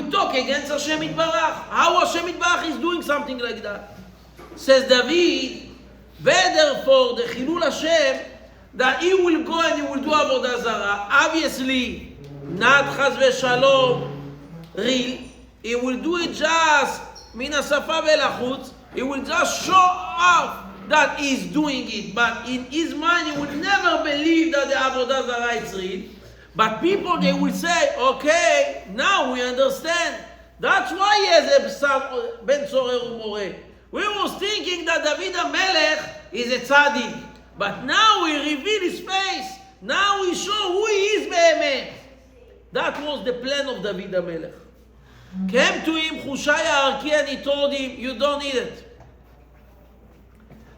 will talk against Hashem Yitbarach. How Hashem Yitbarach is doing something like that? Says David, better for the Chilul Hashem, that he will go and he will do Avodah Zarah. Obviously, not Chaz v'Shalom, real. He will do it just min hasafa ve'lachutz. He will just show off that he is doing it. But in his mind, he will never believe that the Avodah Zarah is real. But people, they will say, okay, now we understand. That's why he has a son, Ben Tzorer Umoreh. We were thinking that David HaMelech is a tzaddik. But now we reveal his face. Now we show who he is be'emet. That was the plan of David HaMelech. Came to him Hushai HaArki and he told him, you don't need it.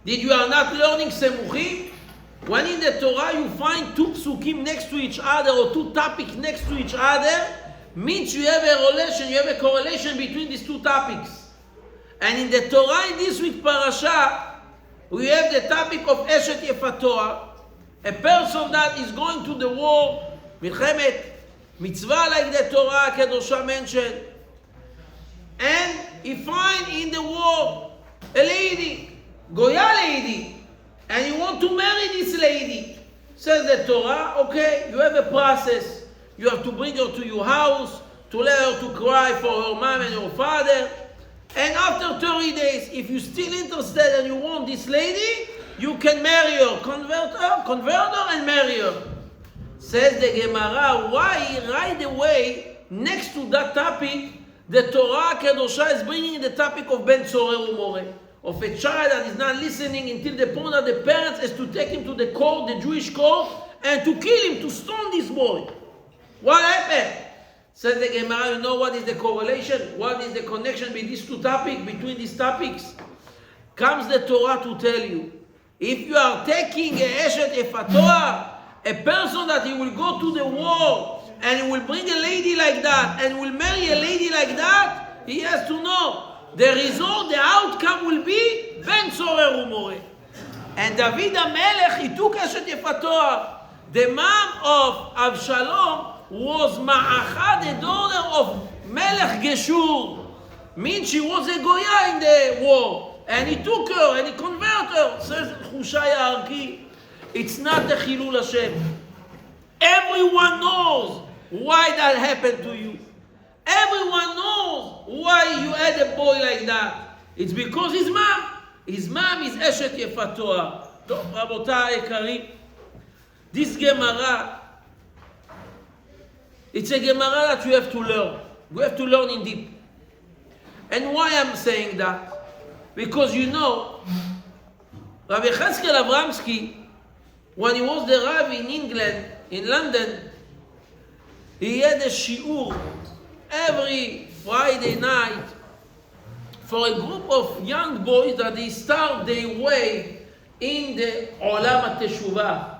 Did you are not learning Semuchim? When in the Torah you find two psukim next to each other or two topics next to each other, means you have a relation, you have a correlation between these two topics. And in the Torah in this week parasha, we have the topic of Eshet Yefatoah, a person that is going to the war, Milchemet, mitzvah like the Torah, Kedosha mentioned. And he find in the war a lady, Goya lady, and you want to marry this lady. Says the Torah, okay, you have a process. You have to bring her to your house, to let her to cry for her mom and her father. And after 30 days, if you're still interested and you want this lady, you can marry her, convert her and marry her. Says the Gemara, why right away, next to that topic, the Torah Kedosha is bringing the topic of Ben Tzorer Umoreh, of a child that is not listening until the point that the parents has to take him to the court, the Jewish court, and to kill him, to stone this boy. What happened? Says the Gemara, you know what is the correlation? What is the connection between these two topics, between these topics? Comes the Torah to tell you, if you are taking a Eshet Yefatoah, a person that he will go to the war, and he will bring a lady like that, and will marry a lady like that, he has to know, the result, the outcome will be Ben Tzorer Umoreh. And David HaMelech, he took Eshet Yefatoah. The mom of Avshalom was Ma'acha, the daughter of Melech Geshur. Means she was a Goya in the war. And he took her and he converted her. Says Hushai HaArki, it's not the Chilul Hashem. Everyone knows why that happened to you. Everyone knows why you had a boy like that. It's because his mom is Eshet Yefatoah. Tov, Rabotai Ekarim, this Gemara, it's a Gemara that you have to learn. We have to learn in deep. And why I'm saying that? Because you know, Rabbi Cheskel Avramsky, when he was the Rav in England, in London, he had a shiur every Friday night for a group of young boys that they start their way in the Olam HaTeshuvah.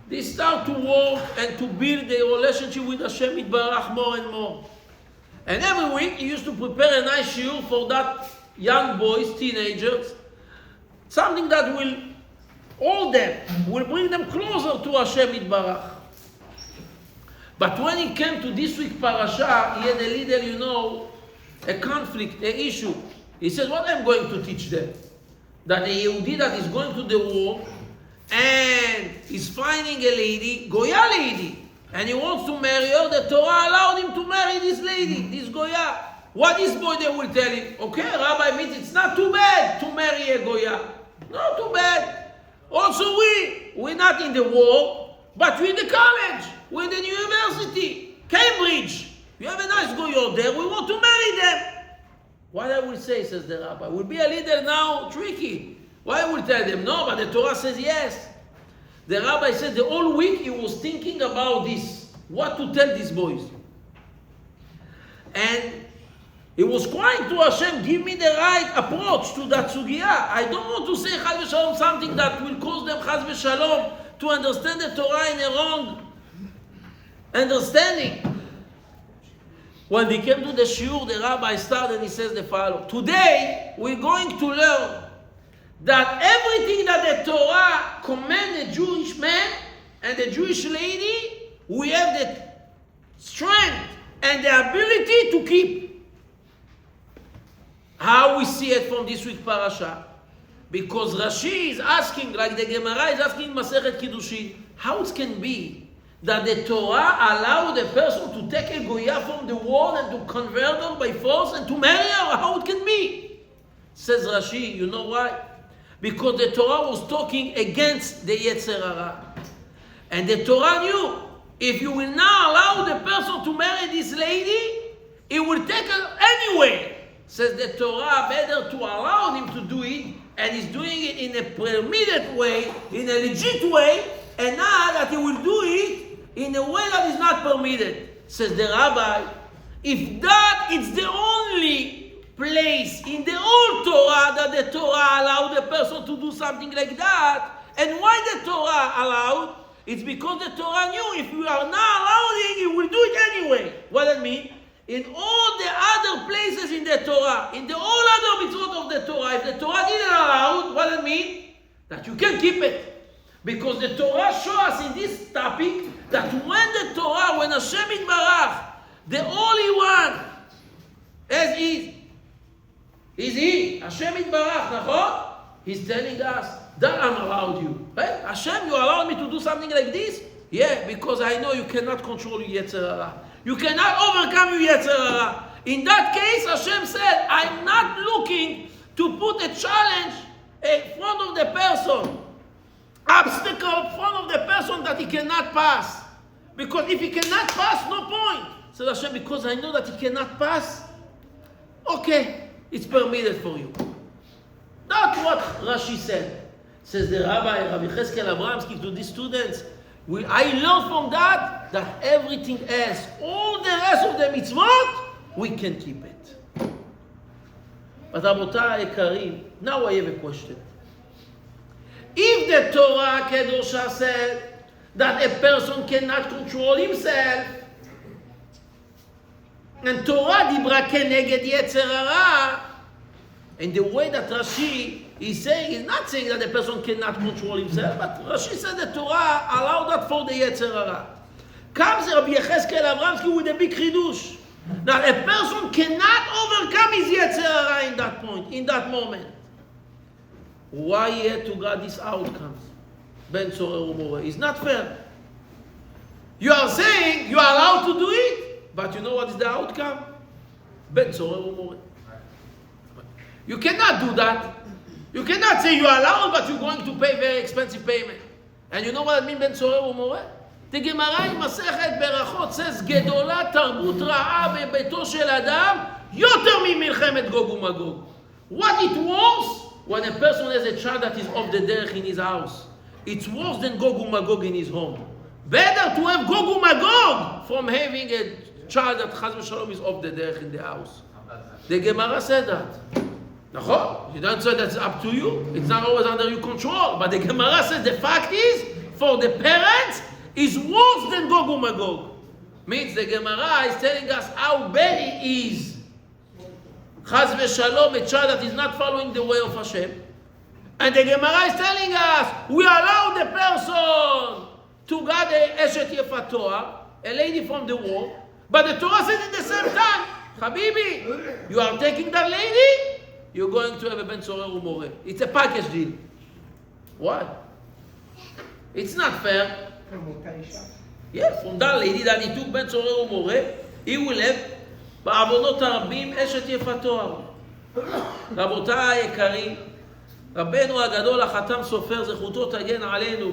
They start to work and to build their relationship with Hashem Yitbarach more and more. And every week he used to prepare a nice shiur for that young boys, teenagers, something that will hold them, will bring them closer to Hashem Yitbarach. But when he came to this week parasha, he had a little, a conflict, an issue. He said, what am I going to teach them? That a Yehudi that is going to the war and is finding a lady, Goya lady, and he wants to marry her, the Torah allowed him to marry this lady, this Goya. What this boy, they will tell him, okay, Rabbi, means it's not too bad to marry a Goya. Not too bad. Also we're not in the war, but we're in the college, we're in the university, Cambridge. You have a nice Goya there, we want to marry them. What I will say, says the Rabbi, will be a little now tricky. Why I will tell them no, but the Torah says yes. The Rabbi said the whole week he was thinking about this, what to tell these boys. And he was crying to Hashem, give me the right approach to that sugya. I don't want to say chas v'shalom something that will cause them chas v'shalom to understand the Torah in a wrong understanding. When they came to the shiur, the Rabbi started and he says the following. Today, we're going to learn that everything that the Torah commands the Jewish man and the Jewish lady, we have the strength and the ability to keep. How we see it from this week parasha? Because Rashi is asking, like the Gemara is asking Masechet Kiddushin, how it can be that the Torah allowed a person to take a goya from the world and to convert her by force and to marry her? How it can be? Says Rashi, you know why? Because the Torah was talking against the Yetzer Hara. And the Torah knew, if you will not allow the person to marry this lady, he will take her anyway. Says the Torah, better to allow him to do it, and he's doing it in a permitted way, in a legit way, and not that he will do it in a way that is not permitted. Says the rabbi, if that is the only place in the old Torah that the Torah allowed the person to do something like that, and why the Torah allowed? It's because the Torah knew if you are not allowing, you will do it anyway. What does that mean? In all the other places in the Torah, in the all other mitzvot of the Torah, if the Torah didn't allow, what does that mean? That you can keep it. Because the Torah shows us in this topic that when the Torah, when Hashem Yitbarach, the Holy One, as is He, Hashem Yitbarach, nachon? He's telling us that I'm allowed you. Right? Hashem, you allowed me to do something like this? Yeah, because I know you cannot control your Yetzer Hara. You cannot overcome your Yetzer Hara. In that case, Hashem said, I'm not looking to put a challenge in front of the person, obstacle in front of the person that he cannot pass. Because if he cannot pass, no point. Said Hashem, because I know that he cannot pass, okay, it's permitted for you. That's what Rashi said. Says the Rabbi Cheskel Abramsky to these students, I learned from that everything else, all the rest of the mitzvot, we can keep it. But Rabotai Ikarim, now I have a question. If the Torah Kedosha said that a person cannot control himself, and Torah dibra keneged Yetzer Hara, and the way that Rashi is saying, is not saying that the person cannot control himself, but Rashi said the Torah allowed that for the Yetzer Hara. Comes Rabbi Yecheskel Abramsky with a big chidush. Now a person cannot overcome his Yetzer Hara in that point, in that moment. Why he had to get these outcomes? Ben Tzorer Umore. It's not fair. You are saying you are allowed to do it, but you know what is the outcome? Ben Tzorer Umore. You cannot do that. You cannot say you are allowed, but you're going to pay very expensive payment. And you know what I mean, Ben Tzorer Umore? The Gemara in Masechet Berachot says, Gedola tarbut ra'a bebeto shel adam yoter mimilchemet Gog uMagog. What it was when a person has a child that is off the derech in his house, it's worse than Gog uMagog in his home. Better to have Gog uMagog from having a child that Chas v'Shalom is off the derech in the house. The Gemara said that. You don't say that's up to you. It's not always under your control. But the Gemara says the fact is, for the parents, is worse than Gog uMagog. Means the Gemara is telling us how bad it is. Chas v'Shalom, a child that is not following the way of Hashem. And the Gemara is telling us, we allow the person to get a Eshet Yefat Torah, a lady from the war, but the Torah says at the same time, Habibi, you are taking that lady, you're going to have a Ben Tzorer Umore. It's a package deal. What? It's not fair. Yes, from that lady that he took Ben Tzorer Umore, he will have בעבודות הרבים אשת יפת תואר. רבותיי היקרים, רבנו הגדול החתם סופר, זכותו תגן עלינו.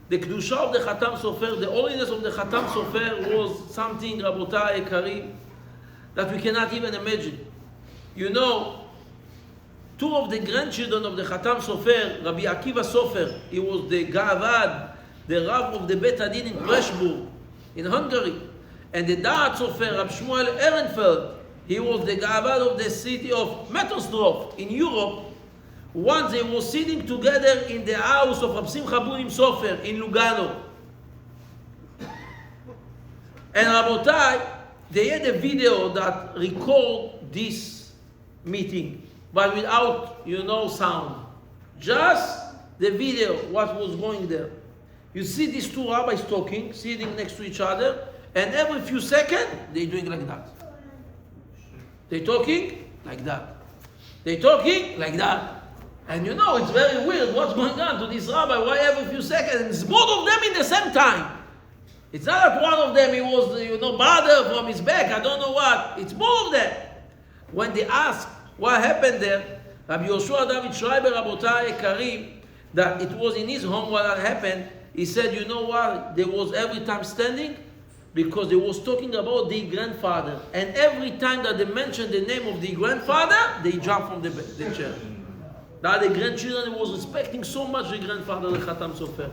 The קדושה of the חתם סופר, the holiness of the חתם סופר was something, רבותיי היקרים, that we cannot even imagine. You know, two of the grandchildren of the Khatam Sofer, Rabbi Akiva Sofer, he was the Gavad, the Rav of the Bet Adin in Pressburg, in Hungary. And the Da'at Sofer, Rabbi Shmuel Ehrenfeld, he was the Gavad of the city of Mettelsdorf in Europe. Once they were sitting together in the house of Rabbi Simcha Bunim Sofer in Lugano. And Rabotai, they had a video that recorded this meeting, but without, sound. Just the video, what was going there. You see these two rabbis talking, sitting next to each other, and every few seconds, they're doing like that. They're talking, like that. They talking like that. And you know, it's very weird what's going on to this rabbi. Why every few seconds? It's both of them in the same time. It's not that one of them, he was, bothered from his back. I don't know what. It's both of them. When they ask what happened there, Rabbi Yoshua David Schreiber, Rabotai Karim, that it was in his home what happened, he said, you know what? There was every time standing, because they was talking about the grandfather. And every time that they mentioned the name of the grandfather, they jumped from the chair. That the grandchildren was respecting so much the grandfather, the Khatam Sofer.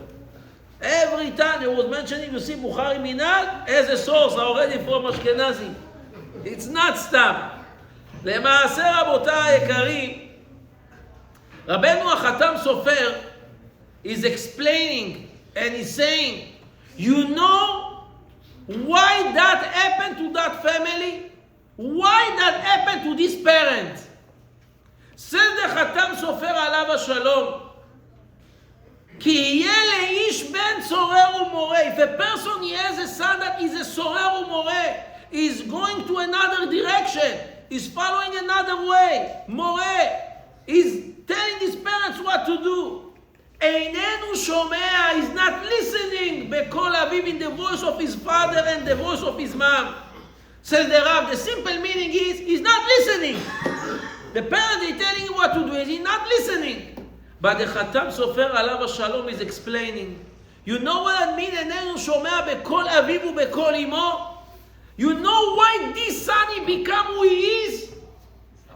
Every time they was mentioning, you see, Bukhari Minal as a source already from Ashkenazi. It's not stop. למעשה רבותיי היקרים, רבנו החתם סופר is explaining and he's saying, you know why that happened to that family? Why that happened to this parent? Says the חתם סופר עליו השלום, כי יהיה לאיש בן צורר ומורה. If a person has a son that is a צורר ומורה, is going to another direction, is following another way, מורה, is telling his parents what to do. איננו שומע, is not listening בקול אביו, in the voice of his father and the voice of his mom. Says the Rav, the simple meaning is, he's not listening. The parents are telling him what to do, he's not listening. But the Khatam Sofer Alav Shalom is explaining. You know what I mean? איננו שומע בקול אביו ובקול אמו? You know why this son he become who he is?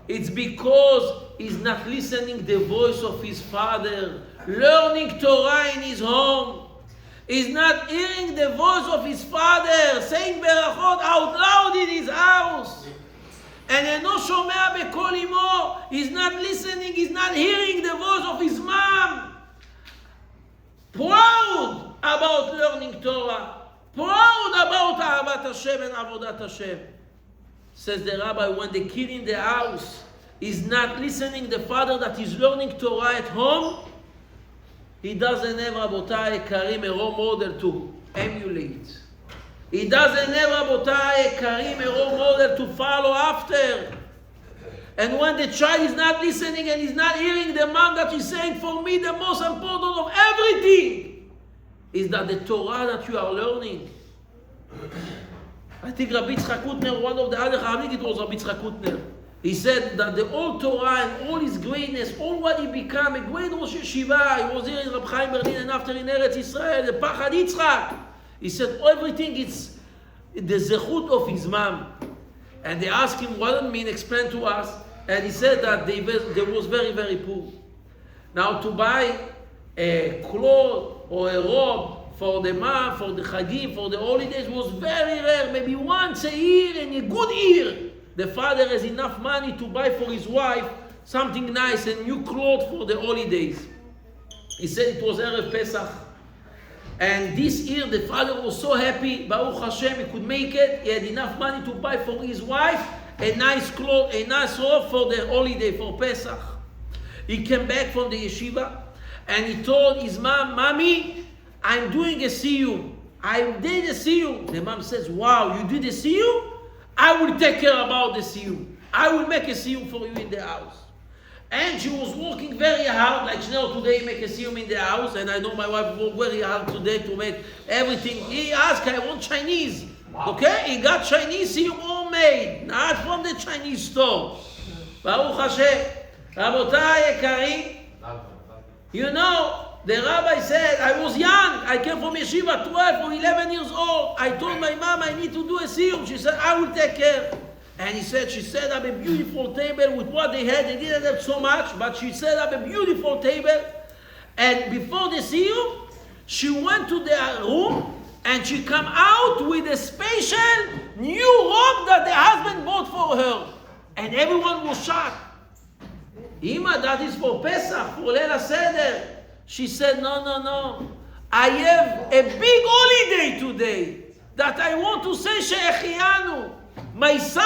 It's because he's not listening the voice of his father, learning Torah in his home. He's not hearing the voice of his father, saying berachot out loud in his house. And אינו שומע בקול אמו, he's not listening, he's not hearing the voice of his mom. Proud about learning Torah. Proud about Ahavat Hashem and Avodat Hashem. Says the rabbi, when the kid in the house is not listening the father that is learning Torah at home, he doesn't have Rabotai Karim a role model to emulate. He doesn't have Rabotai Karim a role model to follow after. And when the child is not listening and is not hearing the mom that is saying, for me the most important of everything is that the Torah that you are learning. I think Rabbi Yitzchak Hutner, one of the other Chachamim, it was Rabbi Yitzchak Hutner. He said that the whole Torah and all his greatness, all what he became, a great Rosh Yeshiva, he was here in Reb Chaim Berlin and after in Eretz Israel, the Pachad Yitzchak. He said everything is the zechut of his mom. And they asked him, what does it mean? Explain to us. And he said that they was very, very poor. Now to buy a cloth or a robe for the mom, for the Chagim, for the holidays was very rare. Maybe once a year, in a good year, the father has enough money to buy for his wife something nice, a new cloth for the holidays. He said it was Erev Pesach. And this year the father was so happy, Baruch Hashem, he could make it. He had enough money to buy for his wife a nice cloth, a nice robe for the holiday, for Pesach. He came back from the yeshiva and he told his mom, Mommy, I'm doing a siyum. I did a siyum. The mom says, wow, you did a siyum? I will take care about the siyum. I will make a siyum for you in the house. And she was working very hard, like today make a siyum in the house, and I know my wife worked very hard today to make everything. He asked, I want Chinese. Wow. Okay, he got Chinese siyum homemade, not from the Chinese store. Baruch Hashem. Rabotai Ekarim, you know, the rabbi said, I was young, I came from yeshiva, 12 or 11 years old. I told my mom I need to do a siyum. She said, I will take care. And she set up a beautiful table with what they had. They didn't have so much, but she set up a beautiful table. And before the siyum, she went to the room and she came out with a special new robe that the husband bought for her. And everyone was shocked. Ima, that is for Pesach, for Leila Seder. She said, no. I have a big holiday today that I want to say She'echianu. My son,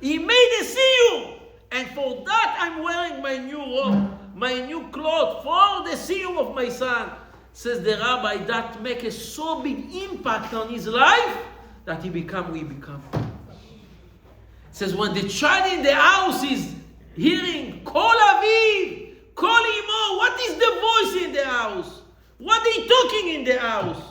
he made a siyum. And for that, I'm wearing my new robe, my new clothes for the siyum of my son. Says the rabbi, that make a so big impact on his life that he become who he become. Says Says when the child in the house is hearing Kol Aviv, Kol Imo, what is the voice in the house? What are they talking in the house?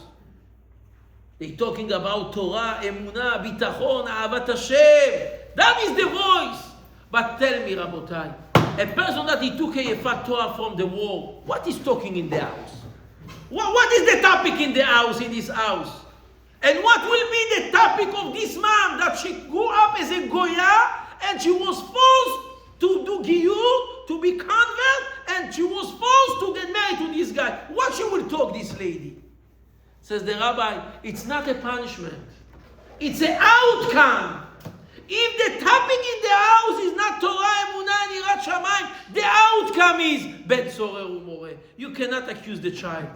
They talking about Torah, Emunah, Bitachon, Ahavat Hashem. That is the voice. But tell me, Rabotai, a person that he took a fatwa from the war, what is talking in the house? What is the topic in the house, in this house? And what will be the topic of this man that she grew up as a Goya and she was forced to do Giyur, to be convert, and she was forced to get married to this guy? What she will talk, this lady? Says the rabbi, it's not a punishment. It's an outcome. If the topic in the house is not Torah, Emunah, and Yirat Shamayim, the outcome is Bet Sorer Umoreh. You cannot accuse the child.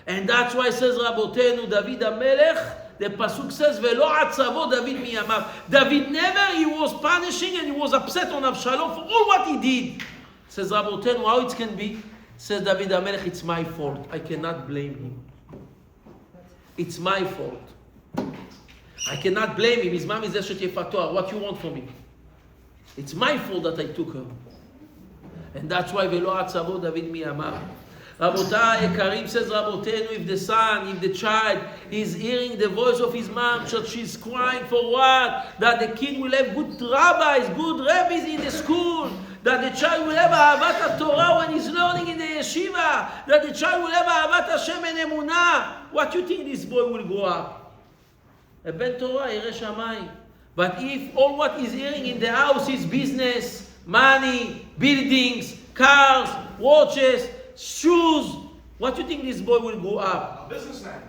And that's why it says Rabotenu, David HaMelech, the Pasuk says, Velo atzavo David miyamav. David never, he was punishing and he was upset on Avshalom for all what he did. Says Rabotenu, how it can be? Says David HaMelech, it's my fault. I cannot blame him. It's my fault. I cannot blame him. His mom is Eshet Yefatoah. What you want from him? It's my fault that I took her. And that's why Velo atzavo David miyamav. Rabotai, Karim says, Rabotenu, if the son, if the child is hearing the voice of his mom, that she's crying for what? That the kid will have good rabbis, good rabbis in the school. That the child will have Ahavat Torah when he's learning in the yeshiva. That the child will have Ahavat Hashem and Emunah. What do you think this boy will grow up? A Ben Torah, Yireh Shamayim. But if all what he's hearing in the house is business, money, buildings, cars, watches, shoes, what do you think this boy will grow up? A businessman.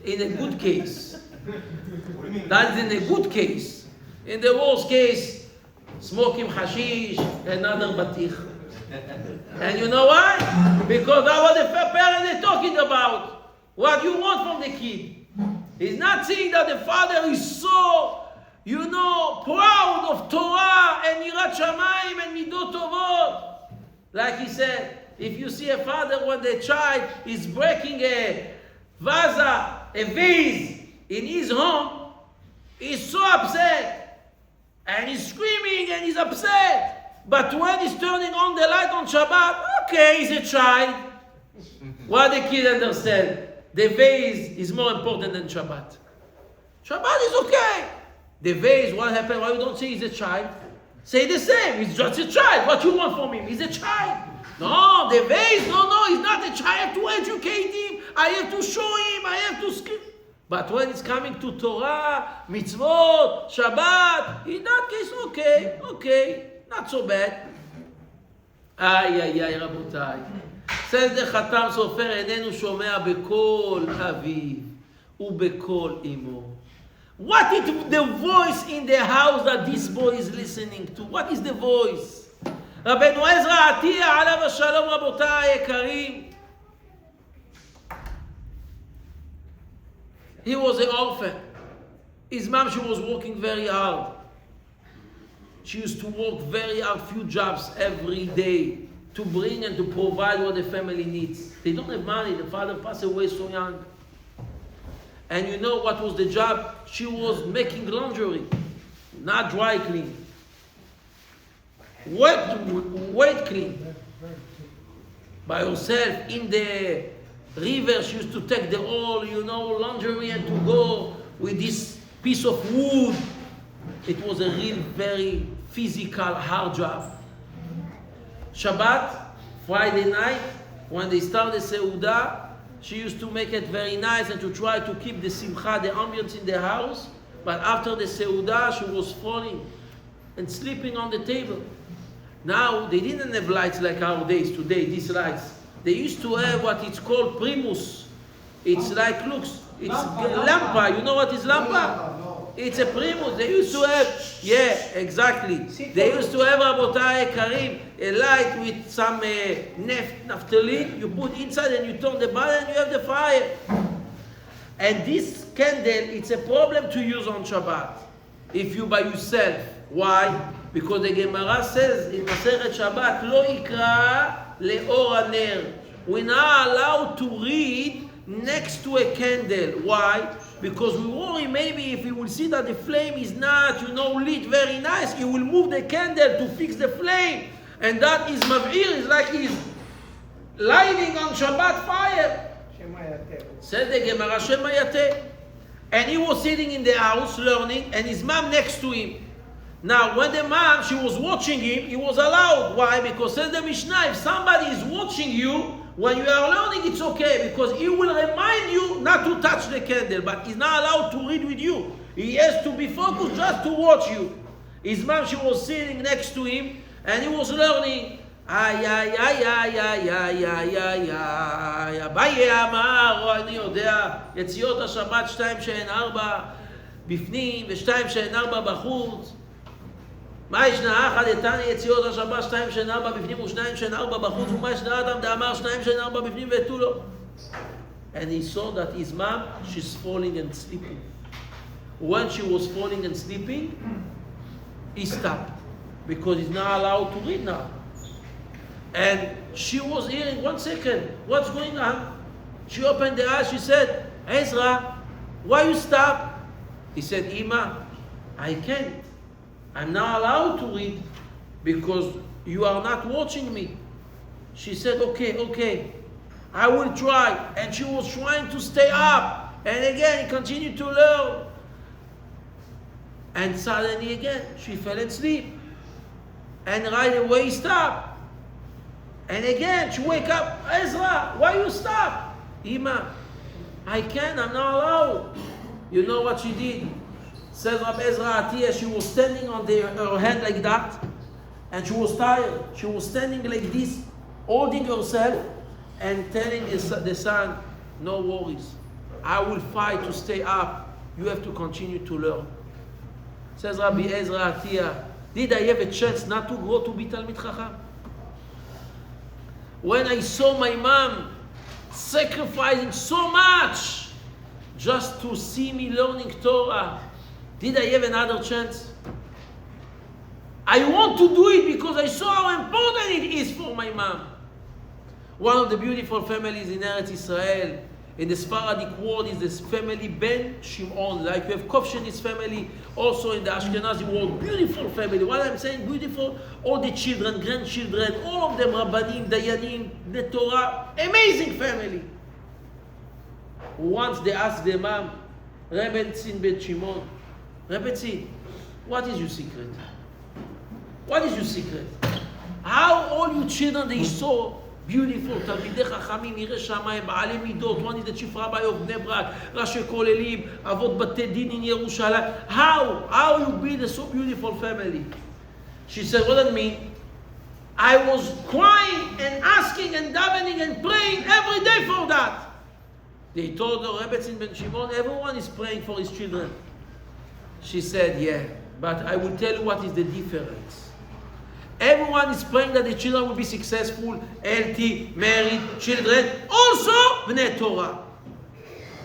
In a good case. What do you mean? That is in a good case. In the worst case, smoking hashish, another batich. And you know why? Because that's what the parents are talking about. What you want from the kid. He's not saying that the father is so, proud of Torah and Yirat Shamayim and Midot Tovot. Like he said, if you see a father when the child is breaking a vase in his home, he's so upset. And he's screaming and he's upset. But when he's turning on the light on Shabbat, okay, he's a child. What the kid understand? The vase is more important than Shabbat. Shabbat is okay. The vase, what happened? Why you don't say he's a child? Say the same. He's just a child. What you want from him? He's a child. No, the vase, no, he's not a child. I have to educate him. I have to show him. I have to scream. But when it's coming to Torah, mitzvot, Shabbat, in that case, okay, not so bad. Ay, Rabotai. Says the Khatam Sofer, איננו שומע בקול אביו ובקול אמו. What is the voice in the house that this boy is listening to? What is the voice? רבנו עזרא עטיה עליו השלום, רבותיי היקרים. He was an orphan. His mom, she was working very hard. She used to work very hard, few jobs every day to bring and to provide what the family needs. They don't have money. The father passed away so young. And you know what was the job? She was making lingerie, not dry clean. Wet clean. By herself in the river, she used to take the whole, lingerie and to go with this piece of wood. It was a real, very physical, hard job. Shabbat, Friday night, when they start the Seudah, she used to make it very nice and to try to keep the simcha, the ambience in the house. But after the Seudah, she was falling and sleeping on the table. Now, they didn't have lights like our days today, these lights. They used to have what it's called primus. It's like, it's lampa. You know what is lampa? It's a primus. They used to have, exactly. They used to have, Rabotai Karim, a light with some naphthalene. You put inside and you turn the button and you have the fire. And this candle, it's a problem to use on Shabbat. If you by yourself. Why? Because the Gemara says in Masechet Shabbat, Lo ikra le'or haner. We're not allowed to read next to a candle. Why? because we worry maybe if he will see that the flame is not, lit very nice, he will move the candle to fix the flame. And that is mav'ir, is like he's lighting on Shabbat fire. Said the Gemara, Shema Yateh. And he was sitting in the house learning, and his mom next to him. Now, when the mom, she was watching him, he was allowed. Why? Because says the Mishnah, if somebody is watching you, when you are learning, it's okay, because he will remind you not to touch the candle, but he's not allowed to read with you. He has to be focused just to watch you. His mom, she was sitting next to him, and he was learning. Ay, ay, ay, ay, ay, ay, ay, ay, ay, אביי אמר, או אני יודע, יציאות השבת 2-4 בפנים ו2-4 בחוץ. מה ישנה אחד איתני יציאות השבת 2-4 בפנים ו2-4 בחוץ, ומה ישנה אדם דאמר 2-4 בפנים ותו לו. And he saw that his mom, she's falling and sleeping. When she was falling and sleeping, he stopped, because he's not allowed to read now. And she was hearing, 1 second, what's going on? She opened the eyes, she said, Ezra, why you stop? He said, Ima, I can't. I'm not allowed to read because you are not watching me. She said, okay, I will try. And she was trying to stay up. And again, he continued to learn. And suddenly again, she fell asleep. And right away he stopped. And again, she wake up, Ezra, why you stop? Ima, I can't, I'm not allowed. You know what she did? Says Rabbi Ezra Atiyah, she was standing on her hand like that, and she was tired. She was standing like this, holding herself, and telling the son, no worries. I will fight to stay up. You have to continue to learn. Says Rabbi Ezra Atiyah, did I have a chance not to grow to be Talmid Chacham? When I saw my mom sacrificing so much just to see me learning Torah, did I have another chance? I want to do it because I saw how important it is for my mom. One of the beautiful families in Eretz Israel, in the Sephardic world, is this family Ben Shimon. Like you have Kovshen's family, also in the Ashkenazi world. Beautiful family. What I'm saying, beautiful. All the children, grandchildren, all of them, Rabbanim, Dayanim, the Torah. Amazing family. Once they asked their mom, Rebbe Tzin Ben Shimon, Rebbe Tzin, what is your secret? What is your secret? How all you children, they saw beautiful, תלמידי חכמים, יראי שמיים, בעלי מידות, one is the chief rabbi of בני ברק, ראשי כוללים, אבות בתי דין in ירושלים. How you build a so beautiful family? She said, what does it mean? I was crying and asking and davening and praying every day for that. They told her, Rebbe Tzin Ben Shimon, everyone is praying for his children. She said, yeah, but I will tell you what is the difference. Everyone is praying that the children will be successful, healthy, married, children, also Bnei Torah.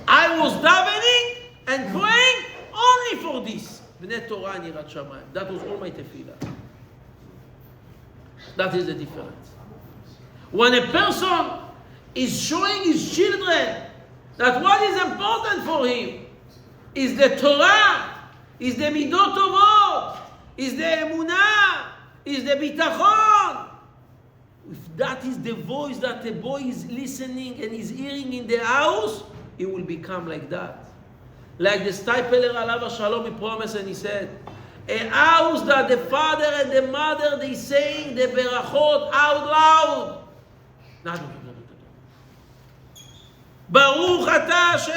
I was davening and praying only for this. Bnei Torah and Yirat Shamayim. That was all my tefillah. That is the difference. When a person is showing his children that what is important for him is the Torah, is the Midot Tovot, is the Emunah, is the bitachon. If that is the voice that the boy is listening and is hearing in the house, it will become like that. Like the Stipler Alav Shalom, he promised and he said, a house that the father and the mother, they saying the berachot out loud. ברוך אתה השם,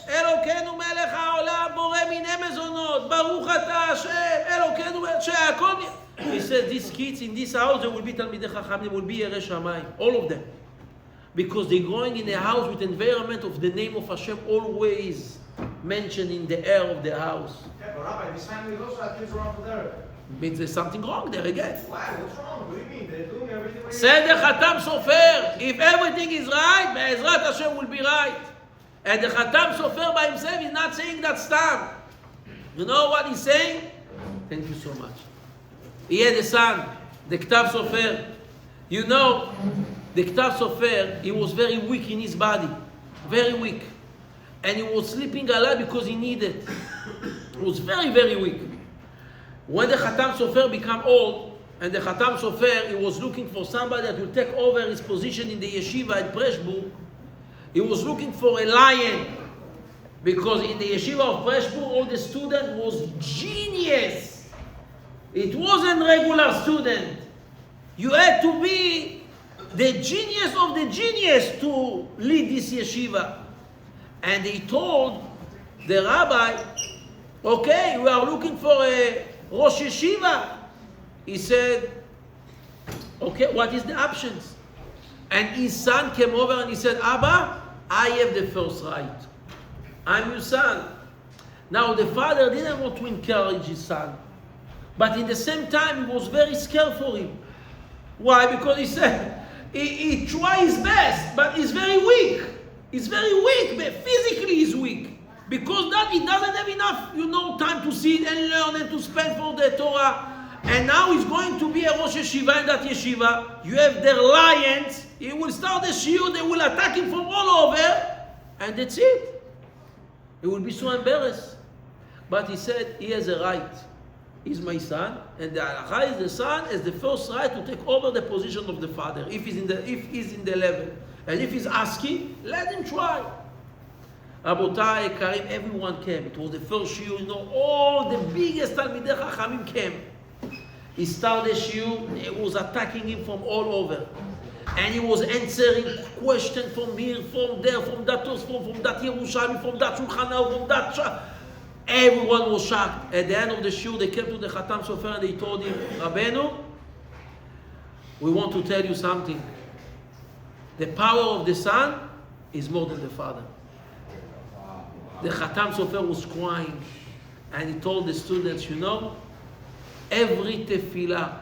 אלוקינו מלך העולם, בורא מיני מזונות. ברוך אתה השם, אלוקינו מלך, שהכל... He says, these kids in this house, they will be Talmidei Chacham, they will be Yirei Shamayim, all of them. Because they're growing in a house with environment of the name of Hashem always mentioned in the air of the house. Yeah, but Rabbi, this family also have kids around there. Means there's something wrong there again. Why? What's wrong? What do you mean? They're doing everything right. Said the Khatam Sofer, if everything is right, Be'ezrat Hashem will be right. And the Khatam Sofer by himself is not saying that stam. You know what he's saying? Thank you so much. He had a son, the Ktav Sofer. You know, the Ktav Sofer, he was very weak in his body. Very weak. and he was sleeping a lot because he needed. He was very, very weak. When the Khatam Sofer became old, and the Khatam Sofer, he was looking for somebody that will take over his position in the yeshiva at Preshburg. He was looking for a lion, because in the yeshiva of Preshburg, all the student was genius. It wasn't regular student. You had to be the genius of the genius to lead this yeshiva. And he told the rabbi, okay, we are looking for a Rosh Yeshiva. He said, okay, what is the options? And his son came over and he said, Abba, I have the first right. I'm your son. Now the father didn't want to encourage his son. But in the same time, he was very scared for him. Why? Because he said, he tried his best, but he's very weak. He's very weak, but physically he's weak. Because that he doesn't have enough, time to sit and learn and to spend for the Torah. And now he's going to be a Rosh Yeshiva in that yeshiva. You have their lions. He will start the shiur. They will attack him from all over. And that's it. He will be so embarrassed. But he said, he has a right. He's my son. And the halacha is the son has the first right to take over the position of the father. If he's in the level. And if he's asking, let him try. Rabotai, Karim, everyone came. It was the first shiur. All the biggest Talmidei Chachamim came. He started shiur. He was attacking him from all over. And he was answering questions from here, from there, from that Tosfot, from that Yerushalmi, from that Shulchan Aruch, from that... Everyone was shocked. At the end of the shiur, they came to the Khatam Sofer and they told him, Rabbeinu, we want to tell you something. The power of the son is more than the father. The Khatam Sofer was crying and he told the students, every tefillah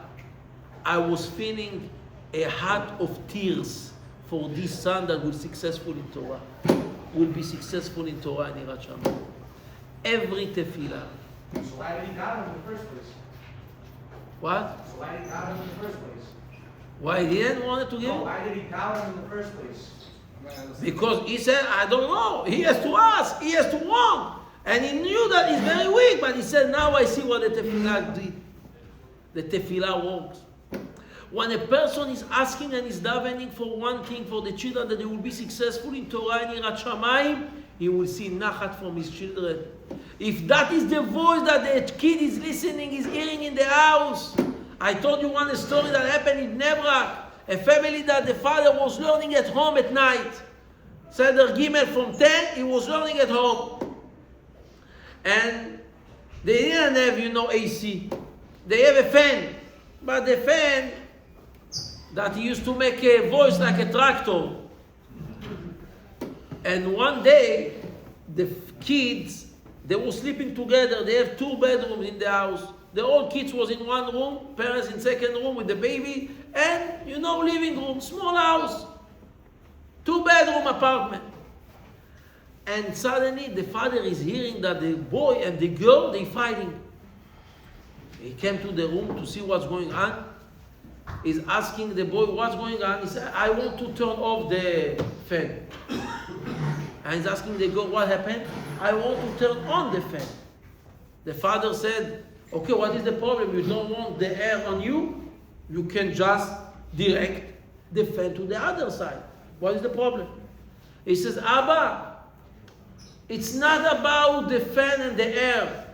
I was feeling a heart of tears for this son that will be successful in Torah. Will be successful in Torah and Yirat Shamayim. Every tefillah. So why did he got him in the first place? What? So why did he got him in the first place? Why he didn't want to give? No, why did he got him in the first place? Because he said, I don't know. He has to ask. He has to want. And he knew that he's very weak. But he said, now I see what the tefillah did. The tefillah works. When a person is asking and is davening for one thing, for the children, that they will be successful in Torah and Yirat Shamayim, he will see nachat from his children. If that is the voice that the kid is listening, is hearing in the house. I told you one story that happened in Bnei Brak. A family that the father was learning at home at night. Seder Gimel from 10, he was learning at home. And they didn't have, AC. They have a fan. But the fan that he used to make a voice like a tractor. And one day, the kids, they were sleeping together. They have 2 bedrooms in the house. The old kids was in one room, parents in second room with the baby, and, living room, small house. 2-bedroom apartment. And suddenly, the father is hearing that the boy and the girl, they're fighting. He came to the room to see what's going on. He's asking the boy, what's going on? He said, I want to turn off the fan. And he's asking the girl, what happened? I want to turn on the fan. The father said, okay, what is the problem? You don't want the air on you? You can just direct the fan to the other side. What is the problem? He says, Abba, it's not about the fan and the air.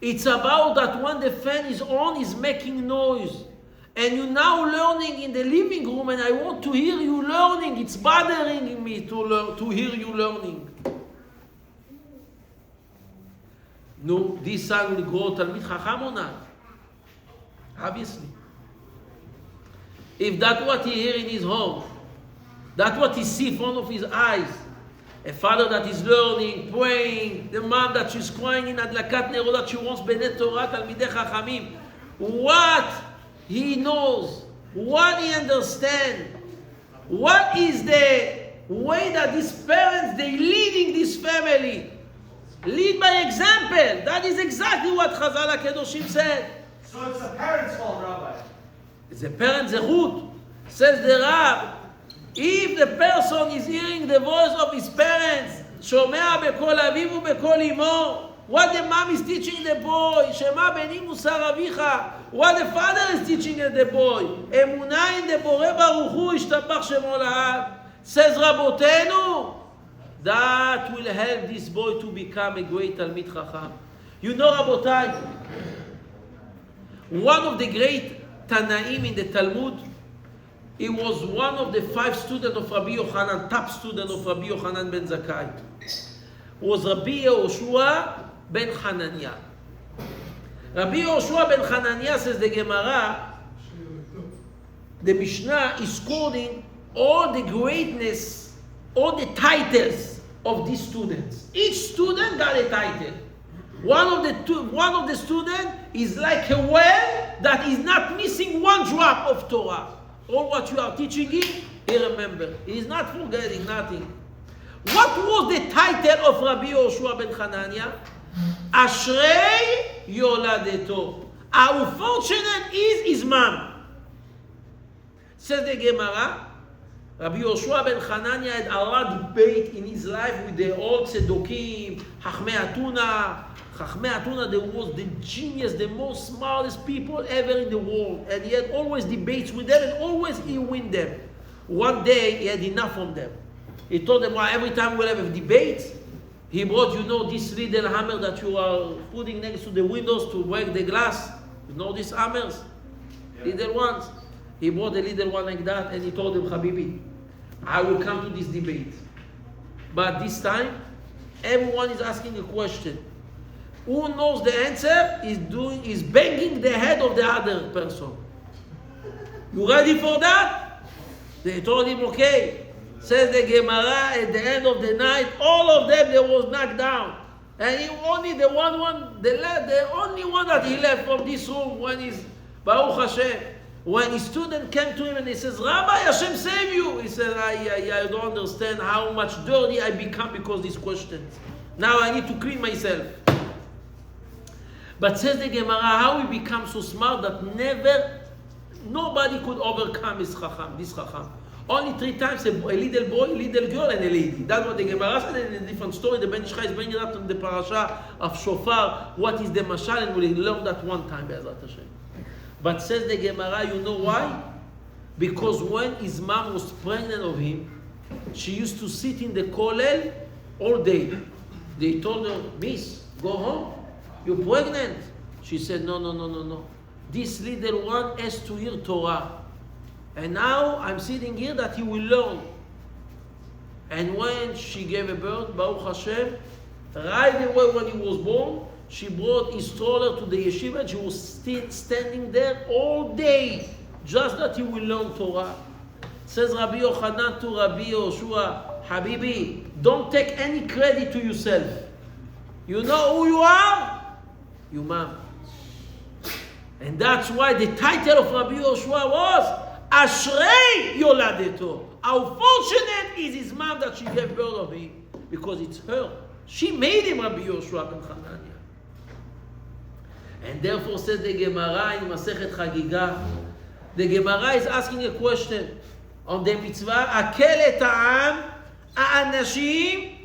It's about that when the fan is on, it's making noise. And you're now learning in the living room, and I want to hear you learning. It's bothering me to hear you learning. No, this son will grow Talmid Chacham or not? Obviously. If that's what he hears in his home, that's what he sees in front of his eyes, a father that is learning, praying, the mom that she's crying in Adlakat Nerot, that she wants Bnei Torah, Talmidei Chachamim, what he knows, what he understands, what is the way that these parents, they leading this family. Lead by example. That is exactly what Chazal HaKadoshim said. So it's the parents' fault, Rabbi. It's the parents' zechut. Says the Rab, if the person is hearing the voice of his parents, שומע בקול אביו ובקול אמו. What the mom is teaching the boy, שמע בני מוסר אביך. What the father is teaching the boy, אמונה in the בורא ברוך הוא, השתבח שמו לעד. says רבותינו, that will help this boy to become a great תלמיד חכם. You know, רבותיי, one of the great Tanaim in the Talmud, he was one of the 5 students of Rabbi Yochanan, top student of Rabbi Yochanan ben Zakkai. Was Rabbi Yehoshua ben Hananiah. Rabbi Yehoshua ben Hananiah, says the Gemara, the Mishnah is quoting all the greatness, all the titles of these students. Each student got a title. One of the students is like a well that is not missing one drop of Torah. All what you are teaching him, he remember. He is not forgetting nothing. What was the title of Rabbi Yehoshua ben Hananiah? Ashrei Yoladeto. How fortunate is his mom. Says the Gemara, Rabbi Yehoshua ben Hananiah had a lot of debate in his life with the old Tzedokim, Chachmei Atuna. Chachmei Atuna, there was the genius, the most smartest people ever in the world. And he had always debates with them, and always he win them. One day, he had enough from them. He told them, well, every time we'll have a debate, he brought, this little hammer that you are putting next to the windows to break the glass. You know these hammers? Yeah. Little ones. He brought a little one like that, and he told them, Habibi, I will come to this debate. But this time, everyone is asking a question. Who knows the answer is banging the head of the other person. You ready for that? They told him, okay. Says the Gemara, at the end of the night, all of them, they was knocked down. And he only the only one that he left from this room when he's, Baruch Hashem, when his student came to him and he says, Rabbi, Hashem save you. He said, I don't understand how much dirty I become because of these questions. Now I need to clean myself. But says the Gemara, how we become so smart that nobody could overcome this Chacham. Only 3 times a little boy, a little girl, and a lady. That's what the Gemara said in a different story. The Ben Ish Chai is bringing up in the parasha of Shofar. What is the mashal? And we'll learn that one time, Be'ezrat Hashem. But says the Gemara, you know why? Because when his mom was pregnant of him, she used to sit in the kollel all day. They told her, Miss, go home. You're pregnant. She said, no. This little one has to hear Torah. And now I'm sitting here that he will learn. And when she gave a birth, Baruch Hashem, right away when he was born, she brought his stroller to the yeshiva and she was still standing there all day, just that he will learn Torah. Says Rabbi Yochanan to Rabbi Yehoshua, Habibi, don't take any credit to yourself. You know who you are? Your mom. And that's why the title of Rabbi Yehoshua was Ashrei Yoladeto. How fortunate is his mom that she gave birth of him, because it's her. She made him Rabbi Yehoshua ben Hananiah. And therefore says the Gemara in Masechet Chagiga, the Gemara is asking a question on the mitzvah, Akel et ha'am, anashim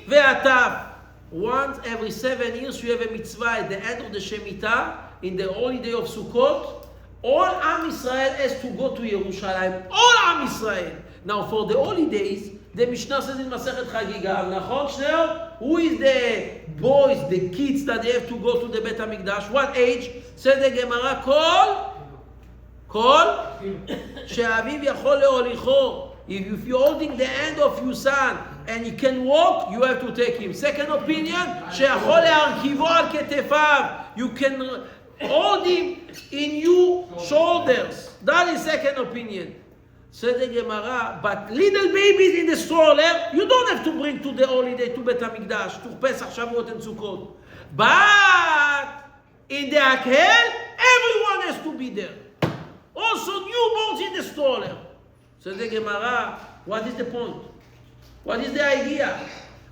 ve'atav. Once every 7 years you have a mitzvah at the end of the Shemitah, in the holy day of Sukkot, all Am Israel has to go to Yerushalayim. All Am Israel. Now for the holy days, the Mishnah says in Masechet Chagiga, Nachon Shneur, who is the boys, the kids that they have to go to the Bet HaMikdash? What age? Said the Gemara, Kol, She'aviv Yachol Le'olicho. If you're holding the hand of your son and he can walk, you have to take him. Second opinion, She'achol Le'arkivo Al Ketefav. You can hold him in your shoulders. That is second opinion. Said the Gemara, but little babies in the stroller, you don't have to bring to the holy day, to Bet HaMikdash, to Pesach, Shavuot, and Sukkot. But in the Akel, everyone has to be there. Also newborns in the stroller. Said the Gemara, what is the point? What is the idea?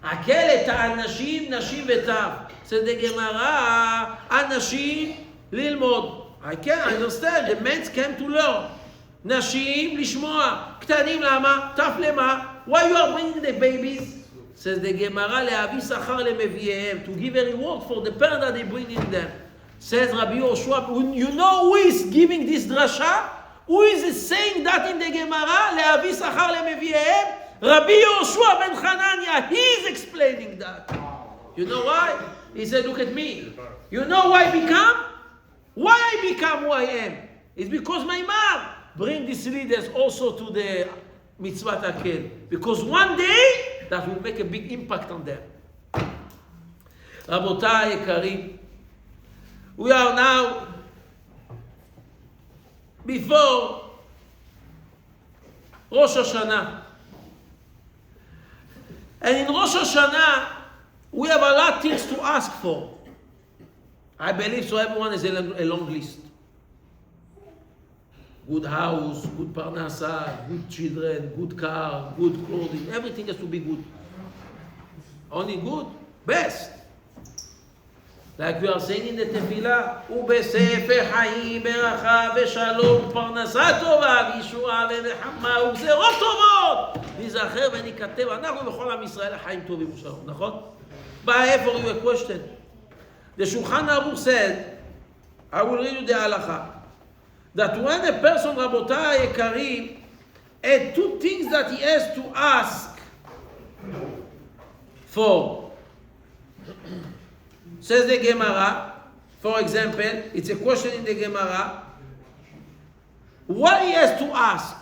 Akel et ha'anashim, nashim v'tav. Said the Gemara, anashim lilmod. I understand, the men came to learn. Nashim lishmoa. Ktanim lama, taf lema. Why you are bringing the babies? Says the Gemara, להביא שכר למביאיהם, to give a reward for the parent that they bring in them. Says Rabbi Yoshua, you know who is giving this drasha? Who is saying that in the Gemara? להביא שכר למביאיהם? Rabbi Yoshua ben Hanania, he is explaining that. You know why? He said, look at me. You know why I become? Why I become who I am? It's because my mom bring these leaders also to the mitzvah takel. Because one day, that will make a big impact on them. Rabotai יקרים, we are now before Rosh Hashanah. And in Rosh Hashanah, we have a lot of things to ask for. I believe so everyone has a long list. Good house, good parnasa, good children, good car, good clothing. Everything has to be good. Only good, best. Like we are saying in the tefillah, ובספר חיים ברכה ושלום פרנסה טובה וישועה ונחמה וגזרות טובות. ניזכר וניכתב, אנחנו בכל עם ישראל חיים טובים ושלום, נכון? But I have for you a question. The Shulchan Aruch said, I will read you the halacha, that when a person, Rabotai יקרים, had two things that he has to ask for. Says the Gemara, for example, it's a question in the Gemara, what he has to ask.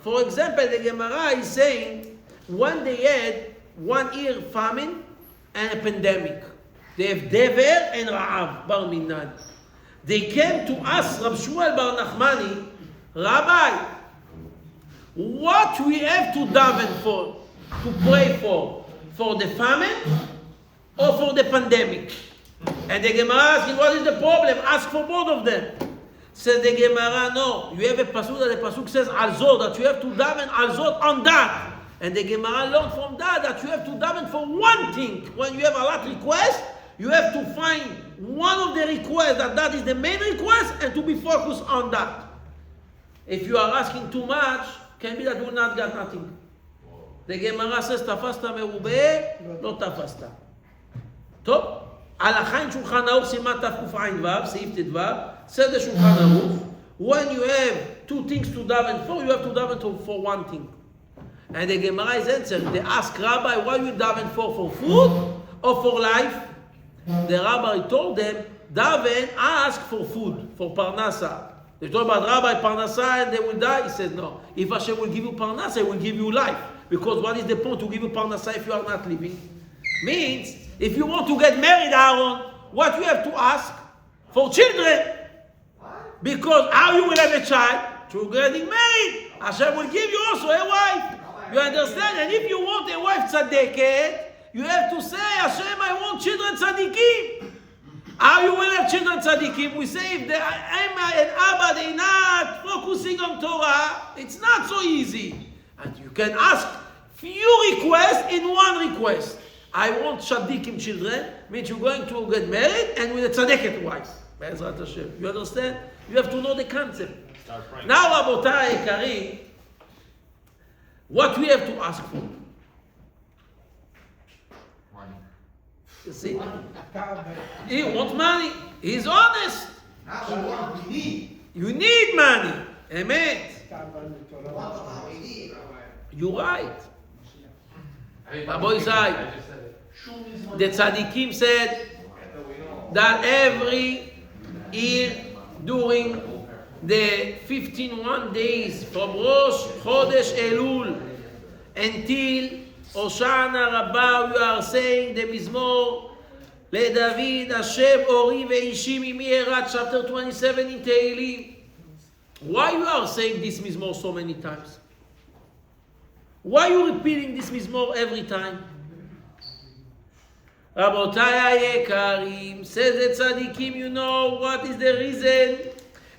For example, the Gemara is saying, when they had 1 year famine and a pandemic, they have Dever and Ra'av, Bar Minan. They came to ask Rab Shmuel Bar Nachmani, Rabbi, what we have to daven for, to pray for the famine or for the pandemic? And the Gemara asking, what is the problem? Ask for both of them. Says the Gemara, no. You have a pasuk that the pasuk says al-zod, that you have to daven al-zod on that. And the Gemara learned from that you have to daven for one thing. When you have a lot of requests, you have to find one of the requests that is the main request and to be focused on that. If you are asking too much, can be that you will not get nothing. The Gemara says, תפסת מרובה, לא תפסת. טוב, הלכה עם שולחן ערוך סימן תקע"ו, סעיף ט"ו, said the Shulchan Aruch, when you have two things to daven for, you have to daven for one thing. And the Gemara is answering, they ask Rabbi, what you daven for food or for life? The Rabbi told them, daven, ask for food, for parnasa. They told about Rabbi, parnasa, and they will die. He said, no. If Hashem will give you parnasa, He will give you life. Because what is the point to give you parnasa if you are not living? Means, if you want to get married, Aaron, what you have to ask? For children. Because how you will have a child? Through getting married. Hashem will give you also a wife. You understand? And if you want a wife tzaddiket, you have to say, Hashem, I want children tzaddikim. How you will have children tzaddikim? We say if the Emma and Abba, they not focusing on Torah, it's not so easy. And you can ask few requests in one request. I want tzaddikim children, means you're going to get married and with a tzaddiket wife. Be'ezrat Hashem. You understand? You have to know the concept. Now, Rabotai יקרים, what we have to ask for? Money. You see? He wants money. He's honest. That's what we need. You need money. Amen. What we need. You're right. Rabbi Isai, the tzaddikim said that every year during the 15 days from Rosh Chodesh Elul until Hoshana Rabbah, we are saying the Mizmor LeDavid Hashem Ori Ve'ishim Imi Erat, chapter 27 in Tehillim. Why you are saying this Mizmor so many times? Why are you repeating this Mizmor every time? Rabotai יקרים, says the tzaddikim, you know what is the reason?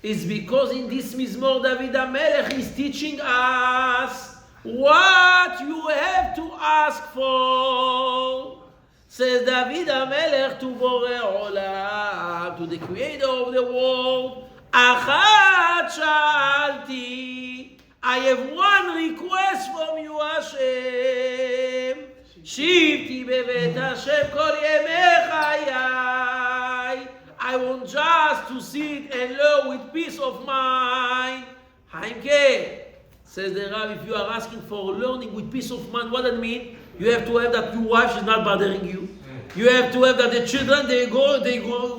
It's because in this Mizmor David HaMelech is teaching us what you have to ask for. Says David HaMelech to Borei Olam, to the creator of the world, Achat Shalti, I have one request from you, Hashem. שבתי בבית השם כל ימי חיי. I want just to sit and learn with peace of mind. Haimke, says the Rav, if you are asking for learning with peace of mind, what does that mean? You have to have that your wife is not bothering you. You have to have that the children, they go,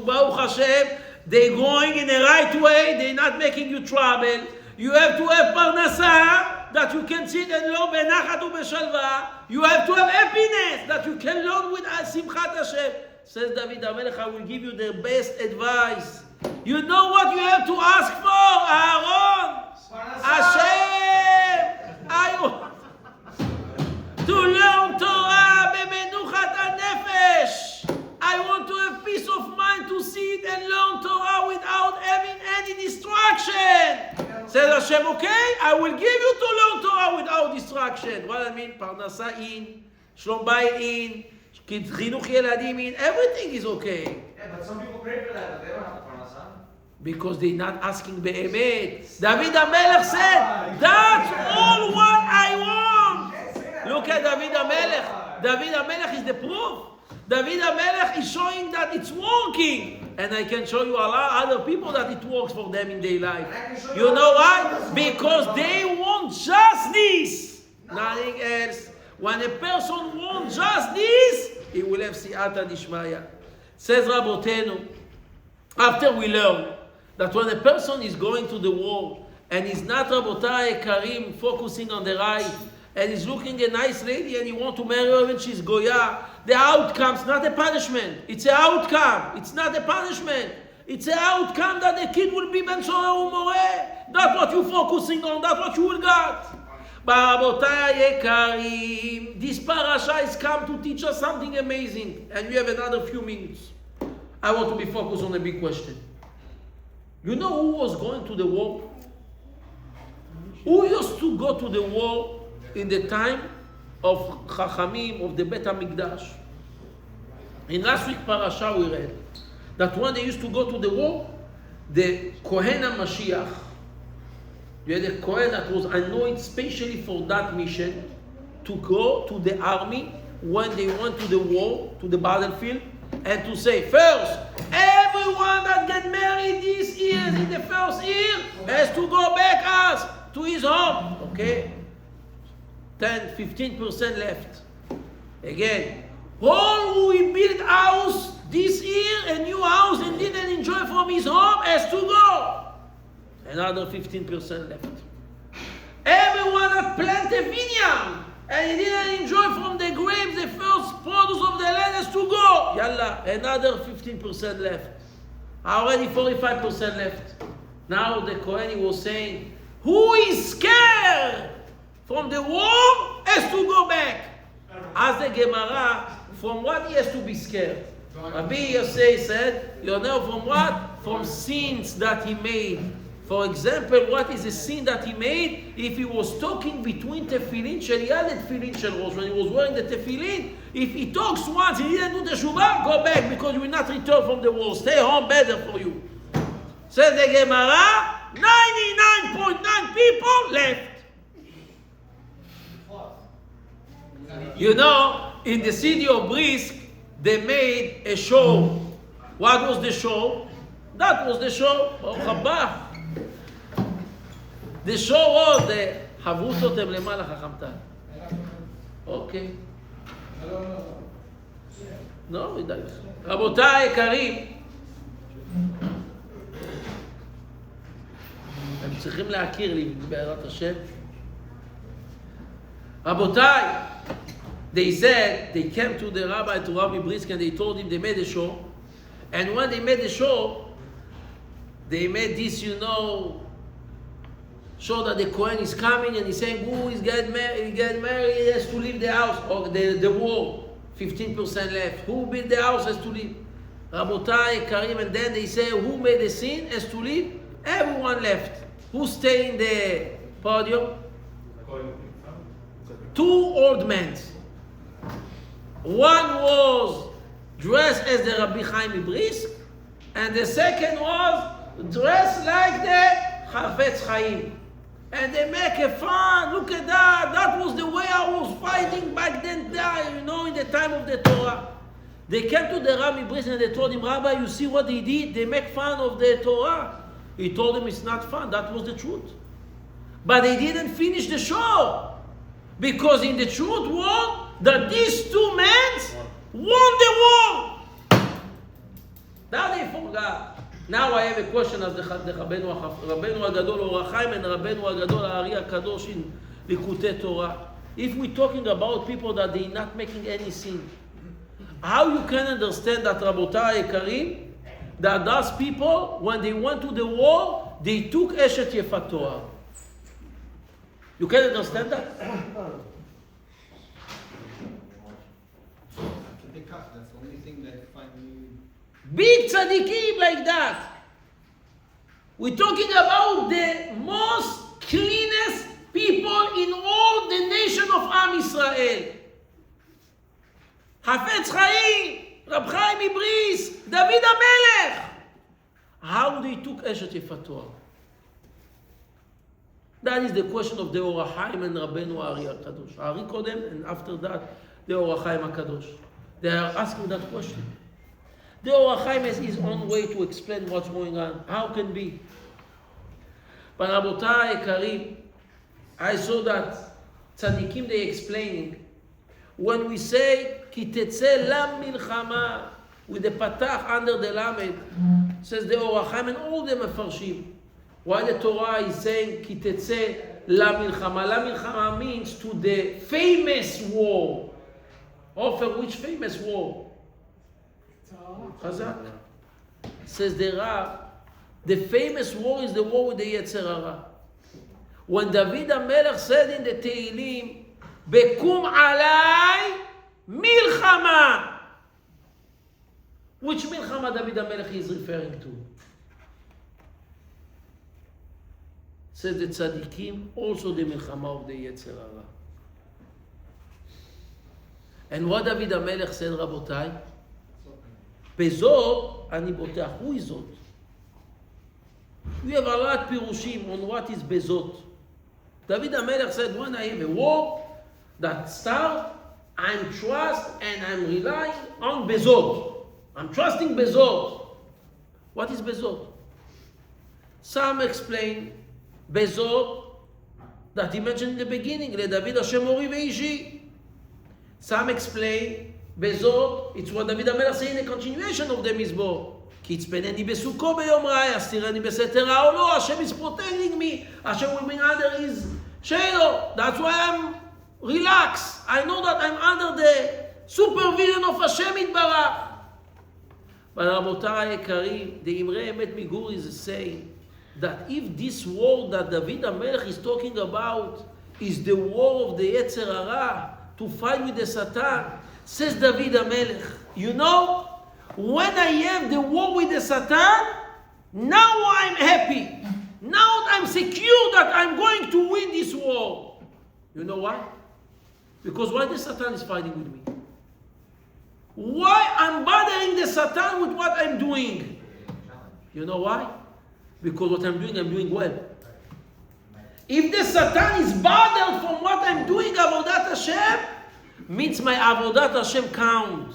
Baruch Hashem, they're going in the right way, they're not making you trouble. You have to have parnasa, that you can sit and learn benachat ubeshalva. You have to have happiness, that you can learn with simchat Hashem. Says David HaMelech, I will give you the best advice. You know what you have to ask for, Aaron? Hashem, I want to learn Torah bemenuchat hanefesh. I want to have peace of mind to sit and learn Torah without having any distraction. Says Hashem, okay, I will give you to learn Torah without distraction. What I mean? Parnasa in, Shlom Bayit in, Chinuch Yeladim in, everything is okay. Yeah, but some people pray for that, but they don't have the parnasa. Because they're not asking be'emet. David HaMelech said, that's all what I want. Look at David HaMelech. David HaMelech is the proof. David HaMelech is showing that it's working. And I can show you a lot of other people that it works for them in their life. You know why? Because they want just this. Nothing else. When a person wants just this, he will have siyata dishmaya. Says Rabotenu, after we learn that when a person is going to the war and is not Rabotai Karim focusing on the right and is looking a nice lady and you want to marry her when she's Goya, the outcome's not a punishment. It's an outcome. It's not a punishment. It's an outcome that the kid will be Ben Soreh Umoreh. That's what you're focusing on. That's what you will get. But Rabotai Karim, this parasha has come to teach us something amazing. And we have another few minutes. I want to be focused on a big question. You know who was going to the war? Who used to go to the war in the time of Chachamim, of the Bet HaMikdash? In last week parasha we read that when they used to go to the war, the Kohen HaMashiach, you had a Kohen that was anointed specially for that mission to go to the army when they went to the war, to the battlefield, and to say, first, everyone that get married this year, in the first year, has to go back us to his home. Okay? 10-15% left. Again, all who built house this year, a new house, and didn't enjoy from his home, has to go. Another 15% left. Everyone that planted a vineyard and he didn't enjoy from the grapes, the first produce of the land, has to go. Yalla, another 15% left. Already 45% left. Now the Kohen was saying, who is scared from the war has to go back. As the Gemara, from what he has to be scared? Rabbi Yosei said, you know from what? From sins that he made. For example, what is a sin that he made? If he was talking between tefillin, Sheliad and tefillin shel Rosh, when he was wearing the tefillin, if he talks once, he didn't do the shuvah, go back because you will not return from the war. Stay home, better for you. Says the Gemara, 99.9 people left. You know, in the city of Brisk, they made a show. What was the show? That was the show. Baruch haba. The show was the Havrutotem Lemala Chachamtan. Okay. No, it does. Rabotai Karim. הם צריכים להכיר לי בעזרת השם. רבותיי, they said, they came to the rabbi, to Rabbi Brisk, and they told him they made a show. And when they made the show, they made this, you know, show that the Kohen is coming and he's saying, who is getting married, he has to leave the house, or the wall, 15% left. Who built the house has to leave. Rabotai, Karim, and then they say, who made the sin has to leave? Everyone left. Who stayed in the podium? 2 old men. One was dressed as the Rabbi Chaim Brisk, and the second was dressed like the Chafetz Chaim. And they make a fun. Look at that. That was the way I was fighting back then, in the time of the Torah. They came to the Rabbi Brisk and they told him, Rabbi, you see what they did? They make fun of the Torah. He told them it's not fun. That was the truth. But they didn't finish the show. Because in the truth was that these two men won the war. Now they forgot. Now I have a question as the Rabbeinu Agadol Or HaChaim and Rabbeinu Agadol Ari HaKadosh in Likutei Torah. If we're talking about people that they're not making any sin, how you can understand that, Rabotai Ekarim, that those people, when they went to the war, they took Eshet Yefat Torah? You can understand that? That's the only thing that finally... Big tzaddikim like that. We're talking about the most cleanest people in all the nation of Am Israel. Hafetz Chaim, Rab Chaim Ibris, David HaMelech. How they took Eshet Yefat Torah? That is the question of the Or HaChaim and Rabbeinu Ari HaKadosh. Ari Kodem, and after that, the Or HaChaim HaKadosh. They are asking that question. The Or HaChaim has his own way to explain what's going on. How can be? But Rabotai Ekarim, I saw that tzaddikim they explaining. When we say Ki tetzeh lam milchama with the patach under the lamed, says the Or HaChaim and all the mefarshim. Why the Torah is saying Ki tetzeh lam milchama? Lam milchama means to the famous war. Offer which famous war? Chazak. Says the Rab, the famous war is the war with the Yetzer Hara. When David HaMelech said in the Tehillim, Bekum alai milchama. Which milchama David HaMelech is referring to? Says the tzaddikim, also the milchama of the Yetzer Hara. And what David HaMelech said, Rabotai? Bezot ani botach. Who is Zot? We have a lot of pirushim on what is Bezot. David HaMelech said, when I have a war that starts, I'm trust and I'm relying on Bezot. I'm trusting Bezot. What is Bezot? Some explain Bezot that he mentioned in the beginning, Le David Hashem Mori Veishi. Some explain Bezot, it's what David HaMelech said in the continuation of the Mizbor. Ki tzpeneni besukko beyom rai, astireni beseter ha'olo. Hashem is protecting me. Hashem will be under his shadow. That's why I'm relaxed. I know that I'm under the supervision of Hashem Yitbarach. But Rabotai Ekarim, the Imre Emet Migur is saying that if this war that David HaMelech is talking about is the war of the Yetzer Hara, to fight with the Satan, says David HaMelech, you know, when I have the war with the Satan, now I'm happy. Now I'm secure that I'm going to win this war. You know why? Because why the Satan is fighting with me? Why I'm bothering the Satan with what I'm doing? You know why? Because what I'm doing well. If the Satan is bothered from what I'm doing, Avodat Hashem, means my Avodat Hashem count.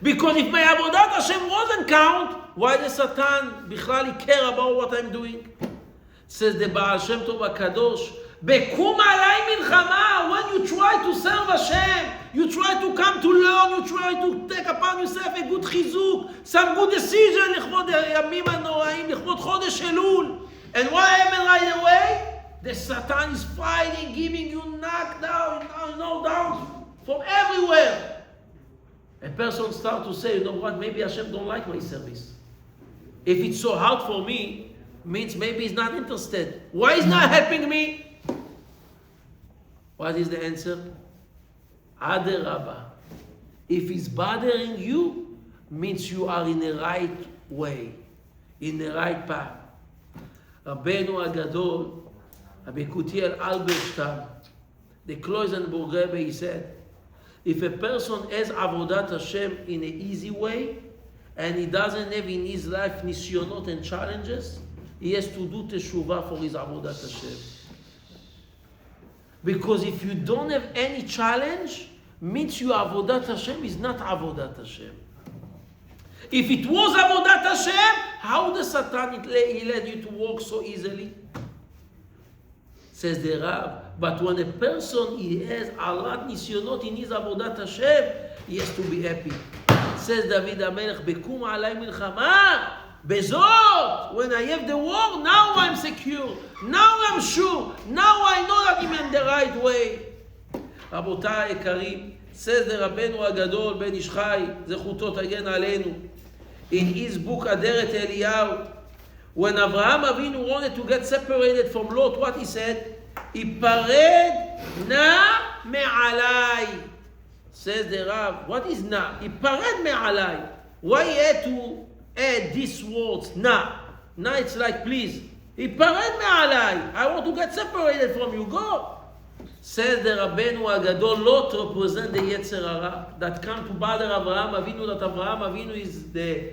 Because if my Avodat Hashem wasn't count, why the Satan bichlali care about what I'm doing? Says the Baal Shem Tov HaKadosh, Bekum alai milchama. When you try to serve Hashem, you try to come to learn, you try to take upon yourself a good chizuk, some good decision, לכבוד הימים הנוראים, לכבוד חודש אלול. And what happened right away? The Satan is fighting, giving you knockdown, down from everywhere. A person starts to say, you know what, maybe Hashem don't like my service. If it's so hard for me, means maybe he's not interested. Why he's not helping me? What is the answer? Adarabah. If he's bothering you, means you are in the right way, in the right path. Rabbeinu Agadol, Rabbi Kutiel Alberstein, the Kloisenburg Rebbe, he said, if a person has Avodat Hashem in an easy way, and he doesn't have in his life nisyonot and challenges, he has to do teshuvah for his avodat Hashem. Because if you don't have any challenge, means your avodat Hashem is not avodat Hashem. If it was avodat Hashem, how the Satan he let you to walk so easily? Says the Rav. But when a person he has a lot nisyonot in his avodat Hashem, he has to be happy. Says David HaMelech, Bekum alay milchama. Bezot, when I have the war, now I'm secure. Now I'm sure. Now I know that I'm in the right way. רבותיי היקרים, says the רבנו הגדול בן איש חי, זכותו תגן עלינו, in his book אדרת אליהו, when Avraham Avinu wanted to get separated from Lot, what he said? היפרד נא מעליי. Says the Rav, what is נא? היפרד מעליי. Why he had to add these words, נא? נא it's like please. היפרד מעליי. I want to get separated from you. Go. Says the Rabbeinu Agadol, Lot represent the Yetzer Hara that come to bother Avraham Avinu, that Avraham Avinu is the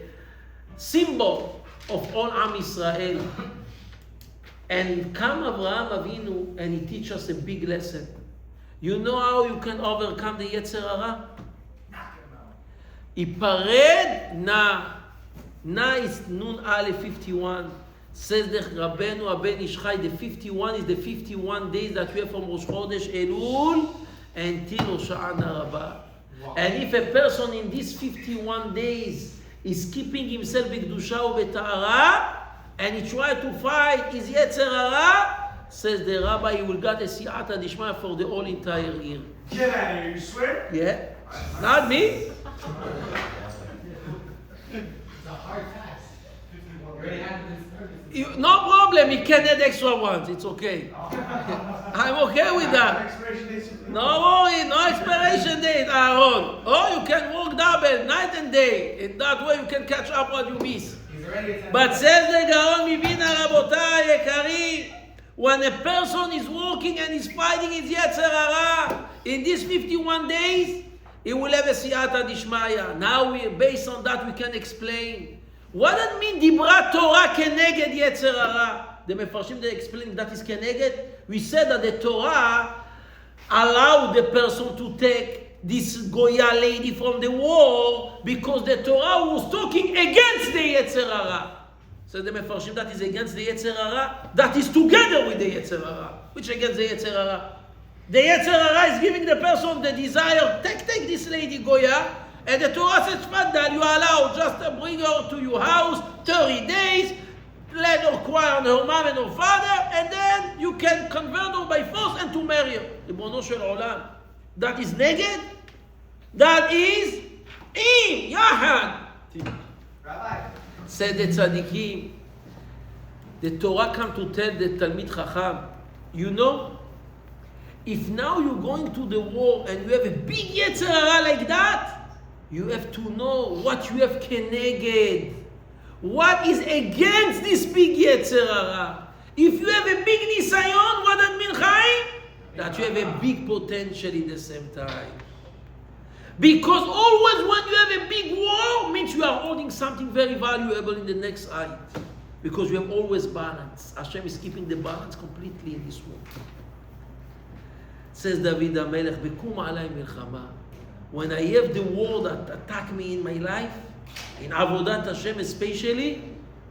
symbol of all Am Israel. And come Avraham Avinu and he teach us a big lesson. You know how you can overcome the Yetzer Hara? Ipared na. Na is Nun Aleph 51. Says the Rabbeinu Ben Ish Chai, the 51 is the 51 days that we have from Rosh Chodesh Elul until Hosha'ana Rabbah. And if a person in these 51 days is keeping himself b'kedusha u'b'tahara, and he try to fight his Yetzer Hara, says the Rabbi, he will get a siyata dishma for the whole entire year. Get out of here, you swear? Yeah, not me. It's a hard task. No problem, he can add extra ones, it's okay. I'm okay with that. Expiration dates. No worry, no expiration date, Aaron. Or you can work double, night and day. In that way you can catch up what you miss. But says the Gaon Mivina Rabotai Yekari, when a person is working and is fighting his Yetzer Hara, in these 51 days, he will have a siyata dishmaya. Now, based on that, we can explain. What does it mean, Dibra Torah keneged Yetzer Hara? The Mefarshim, they explain that is keneged. We said that the Torah allowed the person to take this Goya lady from the war because the Torah was talking against the Yetzer Hara. So the Mefarshim, that is against the Yetzer Hara, that is together with the Yetzer Hara. Which against the Yetzer Hara? The Yetzer Hara is giving the person the desire, take this lady Goya, and the Torah says, Faddal, you are allowed just to bring her to your house 30 days, let her cry on her mom and her father, and then you can convert her by force and to marry her. Ribono shel olam. That is neged. That is im, yahad. Rabbi. Said the tzaddikim, the Torah come to tell the Talmid Chacham, you know, if now you're going to the war and you have a big Yetzer Hara like that, you have to know what you have keneged. What is against this big Yetzer Hara? If you have a big nisayon, what does that mean, Chaim? That you have a big potential in the same time. Because always when you have a big war, means you are holding something very valuable in the next height. Because you have always balance. Hashem is keeping the balance completely in this war. Says David HaMelech, Bekum alay milchama. When I have the war that attack me in my life, in Avodat Hashem especially,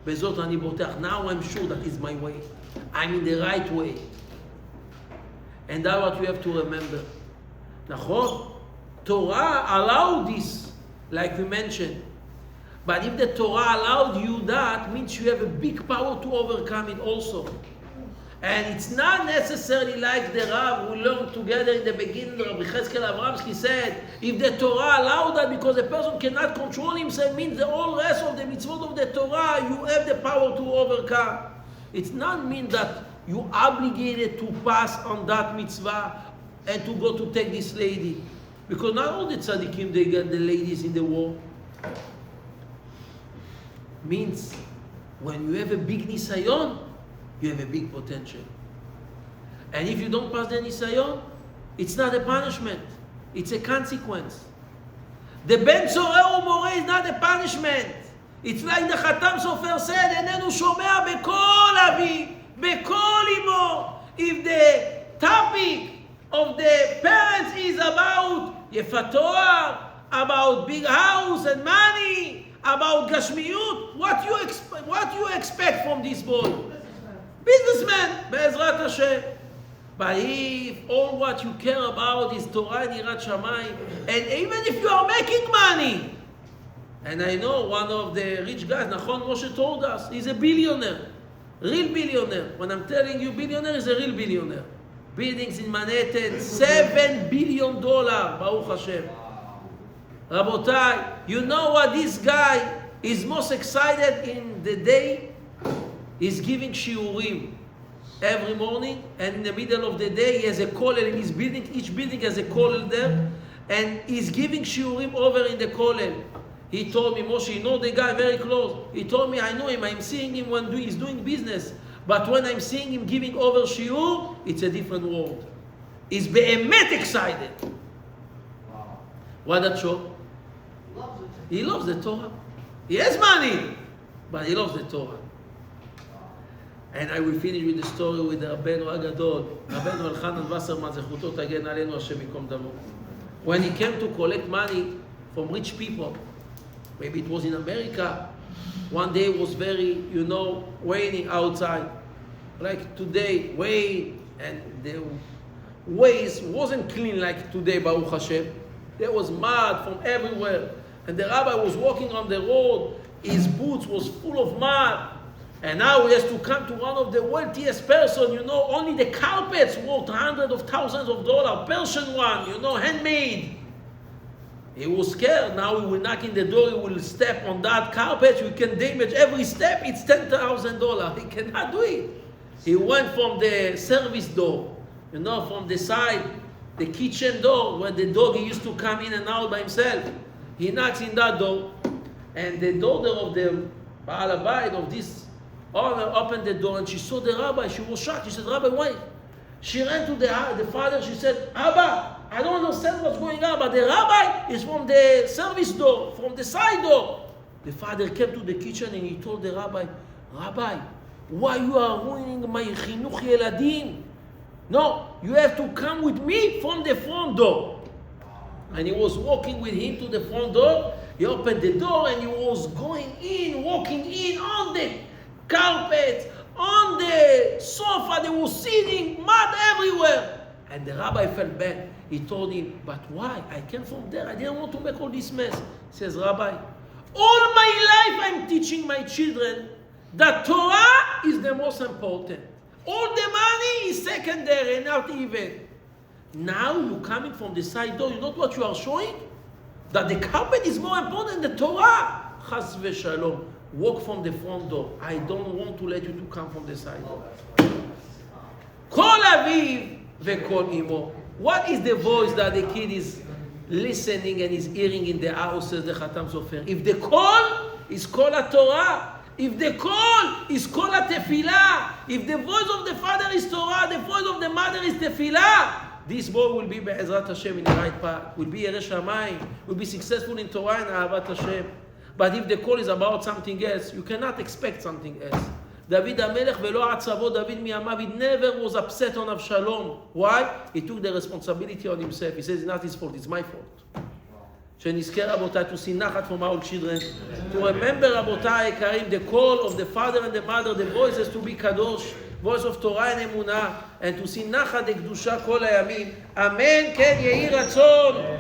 Bezot ani botach. Now I'm sure that is my way. I'm in the right way. And that's what you have to remember. Nachon? Torah allowed this, like we mentioned. But if the Torah allowed you that, means you have a big power to overcome it also. And it's not necessarily like the Rav we learned together in the beginning, Rabbi Cheskel Avramsky said, if the Torah allowed that because a person cannot control himself, means the whole rest of the mitzvot of the Torah, you have the power to overcome. It's not mean that you obligated to pass on that mitzvah and to go to take this lady. Because not all the tzaddikim, they get the ladies in the war. Means, when you have a big nisayon, you have a big potential. And if you don't pass the nisayon, it's not a punishment. It's a consequence. The Ben Zoreh Umoreh is not a punishment. It's like the Khatam Sofer said, Enenu shomea bekol אביו, בכל אמו. If the topic of the parents is about יפתוח, about big house and money, about גשמיות, what you expect from this boy? Businessman, בעזרת השם. But if all what you care about is Torah and Yirat Shamayim, and even if you are making money, and I know one of the rich guys, Nachon Moshe told us, he's a billionaire, real billionaire. When I'm telling you billionaire, he's a real billionaire. Buildings in Manhattan, $7 billion, Baruch Hashem. Rabotai, you know what this guy is most excited in the day? He's giving shiurim every morning, and in the middle of the day he has a kollel in his building. Each building has a kollel there, and he's giving shiurim over in the kollel. He told me, Moshe, you know the guy very close. He told me, I know him. I'm seeing him when he's doing business, but when I'm seeing him giving over shiur, it's a different world. He's be'emet excited. Wow. What that show? He loves the Torah. He has money, but he loves the Torah. And I will finish with the story with the Rabbeinu Agadol, Rabbeinu Elchanan Wasserman, Zechuto Tagen Aleinu Hashem Yikom Damo. When he came to collect money from rich people, maybe it was in America, one day it was very, raining outside. Like today, rain, and the ways wasn't clean like today, Baruch Hashem. There was mud from everywhere. And the rabbi was walking on the road, his boots was full of mud. And now he has to come to one of the wealthiest person, only the carpets worth hundreds of thousands of dollars, Persian one, handmade. He was scared. Now he will knock in the door, he will step on that carpet, we can damage every step, it's $10,000. He cannot do it. He went from the service door, from the side, the kitchen door, where the dog used to come in and out by himself. He knocks in that door, and the daughter of the Baal Habayit of this owner opened the door, and she saw the rabbi. She was shocked. She said, Rabbi, wait. She ran to the father. She said, Abba, I don't understand what's going on, but the rabbi is from the service door, from the side door. The father came to the kitchen and he told the rabbi, Rabbi, why you are ruining my chinuch yeladim? No, you have to come with me from the front door. And he was walking with him to the front door. He opened the door and he was going in, walking in on the carpet, on the sofa. They were sitting, mud everywhere. And the rabbi felt bad. He told him, but why? I came from there. I didn't want to make all this mess. He says, Rabbi, all my life I'm teaching my children that Torah is the most important. All the money is secondary, not even. Now you're coming from the side door. You know what you are showing? That the carpet is more important than the Torah. Chas v'shalom. Walk from the front door. I don't want to let you to come from the side door. Kol aviv v'kol imo. What is the voice that the kid is listening and is hearing in the house, says the Khatam Sofer? If the call is kol Torah, if the call is kol tefillah, if the voice of the father is Torah, the voice of the mother is tefillah, this boy will be be'ezrat Hashem in the right path, will be Yerei Shamayim, will be successful in Torah and Ahavat Hashem. But if the call is about something else, you cannot expect something else. David HaMelech velo atzavo, David miyamav, he never was upset on Avshalom. Why? He took the responsibility on himself. He says it's not his fault, it's my fault. שנזכה רבותיי, to see nachat from our children, to remember רבותיי היקרים, the call of the father and the mother, the voices to be kadosh, voice of Torah and אמונה, and to see nachat הקדושה כל הימים. אמן, כן יהי רצון.